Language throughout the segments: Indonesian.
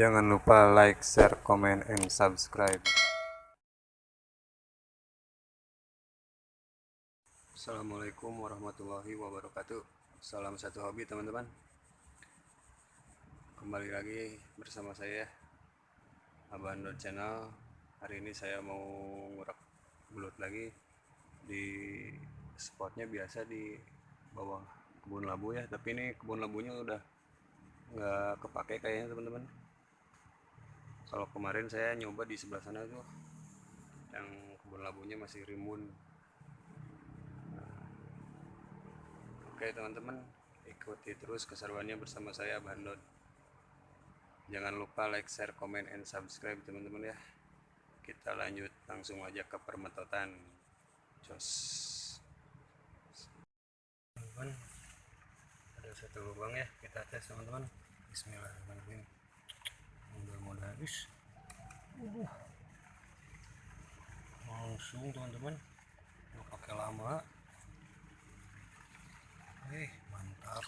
Jangan lupa like, share, comment, and subscribe. Assalamualaikum warahmatullahi wabarakatuh. Salam satu hobi teman-teman. Kembali lagi bersama saya Abah Andor Channel. Hari ini saya mau ngurak belut lagi di spotnya biasa di bawah kebun labu ya. Tapi ini kebun labunya udah nggak kepake kayaknya teman-teman. Kalau kemarin saya nyoba di sebelah sana tuh, yang kebun labunya masih rimbun. Oke teman-teman, ikuti terus keseruannya bersama saya Bandot. Jangan lupa like, share, comment, and subscribe teman-teman ya. Kita lanjut langsung aja ke permetotan. Jos. Teman-teman, ada satu lubang ya, kita tes teman-teman. Bismillahirrahmanirrahim. Mudah-mudahan langsung teman-teman, nggak pakai lama. Mantap.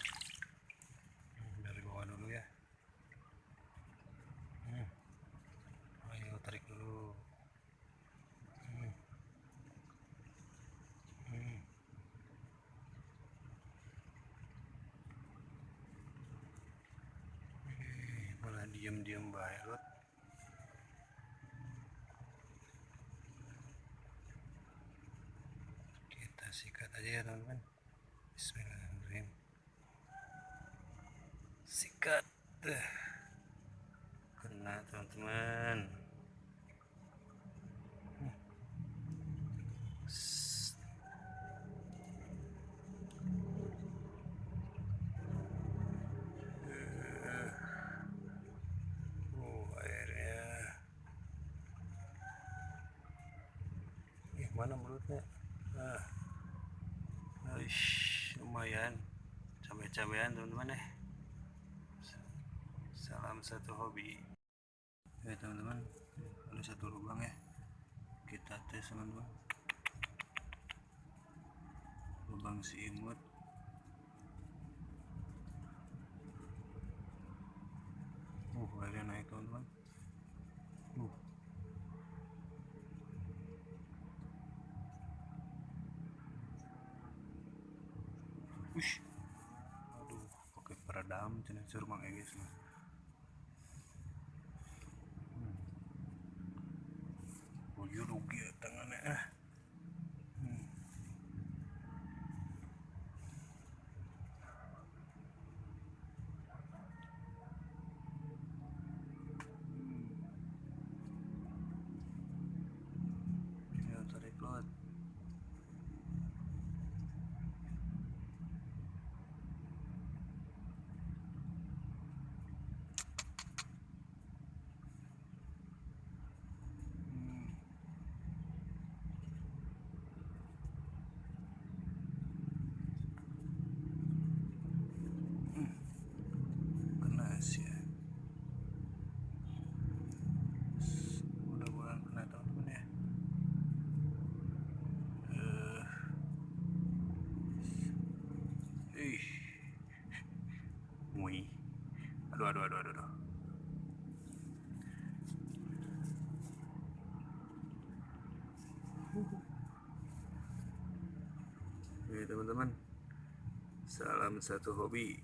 Dari bawah dulu ya. Ayo tarik dulu. Malah diam-diam baik. Kita sikat aja ya teman-teman. Bismillahirrahmanirrahim. Sikat. Kena teman-teman. Airnya. Mana mulutnya? Lumayan. Cabai-cabean teman-teman ya. Salam satu hobi. Ya teman-teman, ada satu lubang ya. Kita tes teman-teman. Lubang si imut. Airnya naik teman-teman. Aduh, pakai peredam jenis surmang guys. Bujur rugi ya tangannya. Ya tarik lot. Mudah-mudahan kena teman-teman ya. Mui. Aduh. Oke teman-teman, salam satu hobi.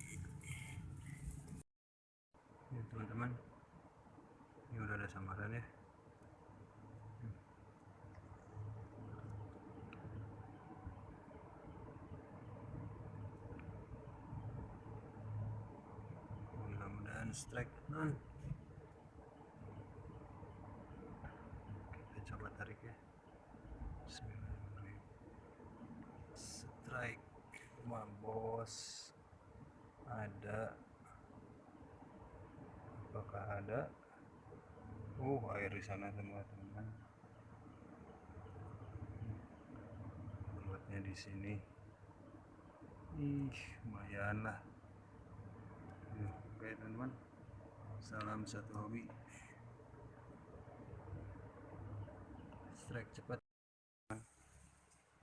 Ya teman-teman, ini udah ada samaran ya. Mudah-mudahan strike non. Kita coba tarik ya. Bismillahirrahmanirrahim. Strike, bos. Ada. Apakah ada? Air di sana teman-teman. Buatnya di sini. Lumayan lah. Oke teman-teman, salam satu hobi. Strike cepat.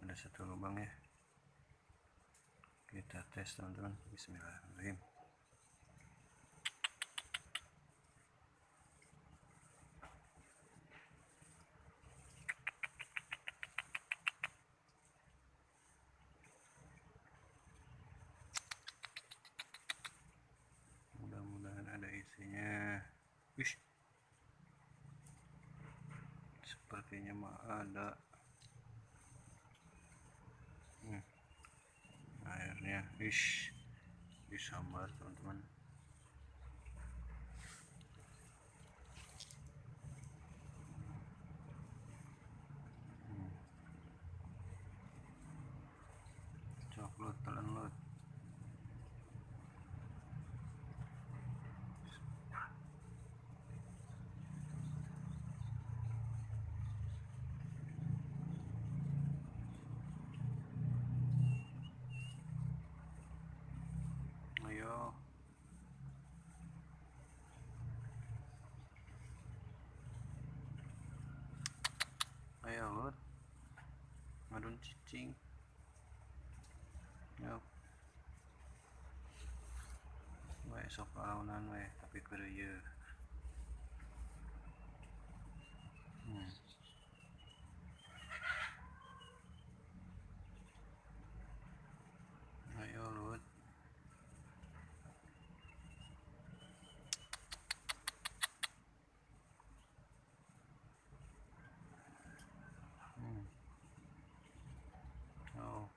Ada satu lubang ya. Kita tes teman-teman. Bismillahirrahmanirrahim. sepertinya mah ada. Airnya disambar teman-teman. Coklat telan lot. Ayo. Ayo lot. Ngadun cicing. Yuk. Wae sok launan wae tapi kereu. Ayo lot. Oh.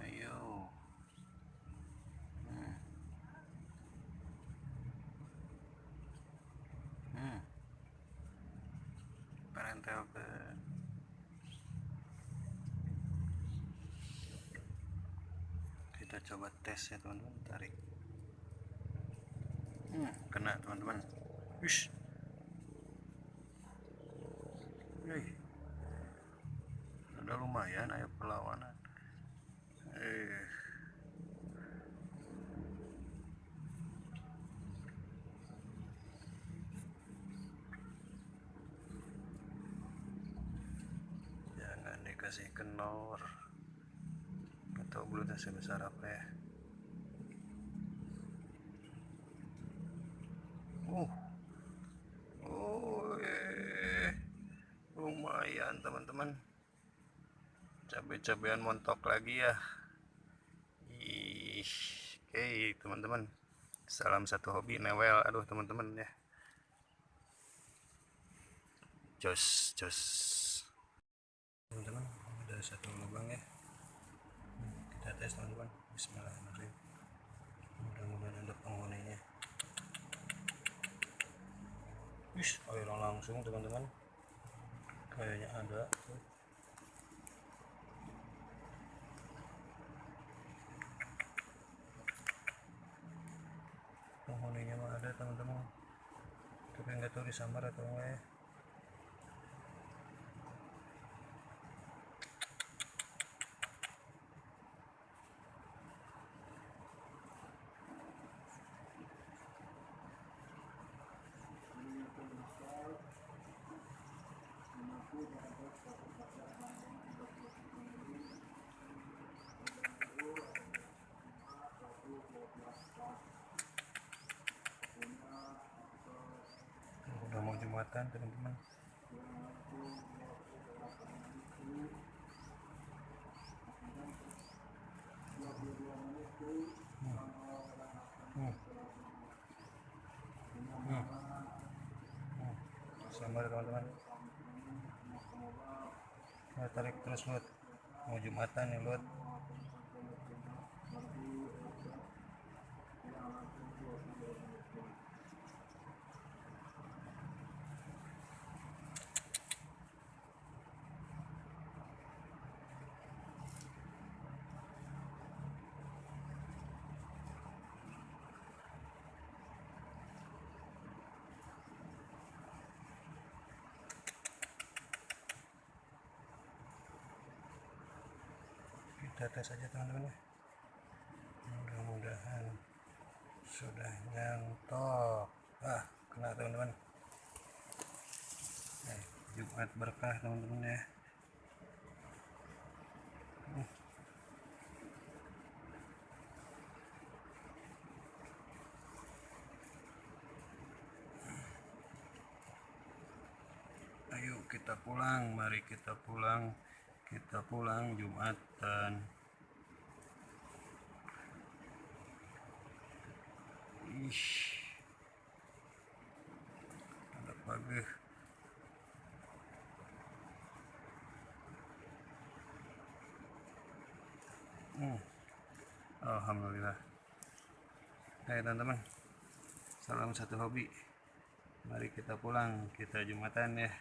Ayo. Parentel ke. Kita coba tes ya teman-teman, tarik. Kena teman-teman. Wish. Udah lumayan ayo perlawanan. Jangan dikasih kenor. Atau belutnya sebesar apa ya? Lumayan teman-teman. Cabai-cabean montok lagi ya. Oke teman-teman. Salam satu hobi newel. Aduh teman-teman ya. Jos. Teman-teman, ada satu lubang ya. Kita tes teman-teman. Bismillahirrahmanirrahim. Mudah-mudahan ada penghuninya. Air langsung teman-teman. Kayaknya ada. Penghuninya mah ada teman-teman. Tapi nggak tahu disambar atau enggak ya. Udah mau Jumatan teman-teman. Sambar teman-teman. Tarik terus lot. Mau Jumatan nih lot. Kita tes aja teman-teman ya. Mudah-mudahan sudah nyantol. Kena teman-teman. Jumat berkah teman-teman ya. Ayo kita pulang, mari kita pulang Jumatan. Alhamdulillah. Teman-teman, salam satu hobi. Mari kita pulang, kita Jumatan ya.